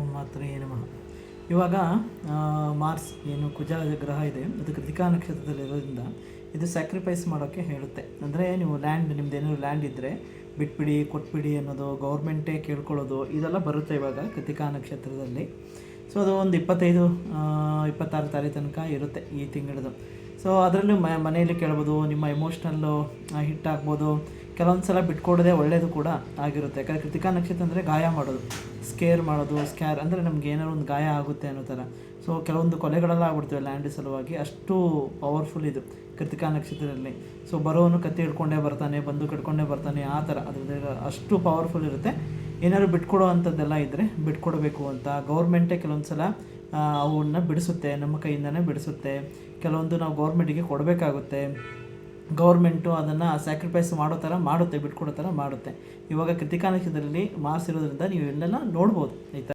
ಓಂ ಮಾತ್ರೇ ನಮಃ. ಇವಾಗ ಮಾರ್ಸ್ ಏನು ಕುಜ ಗ್ರಹ ಇದೆ, ಅದು ಕೃತಿಕಾ ನಕ್ಷತ್ರದಲ್ಲಿರೋದ್ರಿಂದ ಇದು ಸ್ಯಾಕ್ರಿಫೈಸ್ ಮಾಡೋಕ್ಕೆ ಹೇಳುತ್ತೆ. ಅಂದರೆ ನೀವು ನಿಮ್ಮದೇನಾದ್ರು ಲ್ಯಾಂಡ್ ಇದ್ದರೆ ಬಿಟ್ಬಿಡಿ, ಕೊಟ್ಬಿಡಿ ಅನ್ನೋದು, ಗೌರ್ಮೆಂಟೇ ಕೇಳ್ಕೊಳ್ಳೋದು, ಇದೆಲ್ಲ ಬರುತ್ತೆ ಇವಾಗ ಕೃತಿಕಾ ನಕ್ಷತ್ರದಲ್ಲಿ. ಸೊ ಅದು ಒಂದು 26 ತಾರೀಕು ತನಕ ಇರುತ್ತೆ ಈ ತಿಂಗಳದು. ಸೊ ಅದರಲ್ಲೂ ಮನೆಯಲ್ಲಿ ಕೇಳ್ಬೋದು, ನಿಮ್ಮ ಎಮೋಷ್ನಲ್ಲು ಹಿಟ್ ಆಗ್ಬೋದು. ಕೆಲವೊಂದು ಸಲ ಬಿಟ್ಕೊಡೋದೇ ಒಳ್ಳೆಯದು ಕೂಡ ಆಗಿರುತ್ತೆ. ಯಾಕಂದರೆ ಕೃತಿಕಾ ನಕ್ಷತ್ರ ಅಂದರೆ ಗಾಯ ಮಾಡೋದು, ಸ್ಕೇರ್ ಮಾಡೋದು. ಸ್ಕ್ಯಾರ್ ಅಂದರೆ ನಮ್ಗೆ ಏನಾದ್ರು ಒಂದು ಗಾಯ ಆಗುತ್ತೆ ಅನ್ನೋ ಥರ. ಸೊ ಕೆಲವೊಂದು ಕೊಲೆಗಳೆಲ್ಲ ಆಗ್ಬಿಡ್ತವೆ ಲ್ಯಾಂಡ್ ಸಲುವಾಗಿ, ಅಷ್ಟು ಪವರ್ಫುಲ್ ಇದು ಕೃತಿಕಾ ನಕ್ಷತ್ರದಲ್ಲಿ. ಸೊ ಬರೋನು ಕತ್ತಿ ಹಿಡ್ಕೊಂಡೇ ಬರ್ತಾನೆ, ಬಂದು ಕಟ್ಕೊಂಡೇ ಬರ್ತಾನೆ, ಆ ಥರ ಅದ್ರದ್ದು ಅಷ್ಟು ಪವರ್ಫುಲ್ ಇರುತ್ತೆ. ಏನಾದ್ರು ಬಿಟ್ಕೊಡೋ ಅಂಥದ್ದೆಲ್ಲ ಇದ್ದರೆ ಬಿಟ್ಕೊಡ್ಬೇಕು ಅಂತ ಗೌರ್ಮೆಂಟೇ ಕೆಲವೊಂದು ಸಲ ಅವನ್ನ ಬಿಡಿಸುತ್ತೆ, ನಮ್ಮ ಕೈಯಿಂದನೇ ಬಿಡಿಸುತ್ತೆ. ಕೆಲವೊಂದು ನಾವು ಗೌರ್ಮೆಂಟಿಗೆ ಕೊಡಬೇಕಾಗುತ್ತೆ. ಗೌರ್ಮೆಂಟು ಅದನ್ನು ಸ್ಯಾಕ್ರಿಫೈಸ್ ಮಾಡೋ ಥರ ಮಾಡುತ್ತೆ, ಬಿಟ್ಕೊಡೋ ಥರ ಮಾಡುತ್ತೆ. ಇವಾಗ ಕೃತಿಕಾ ನಕ್ಷತ್ರದಲ್ಲಿ ಮಾರ್ಸ್ ಇರೋದ್ರಿಂದ ನೀವು ಇಲ್ಲೆಲ್ಲ ನೋಡ್ಬೋದು ಈ ಥರ.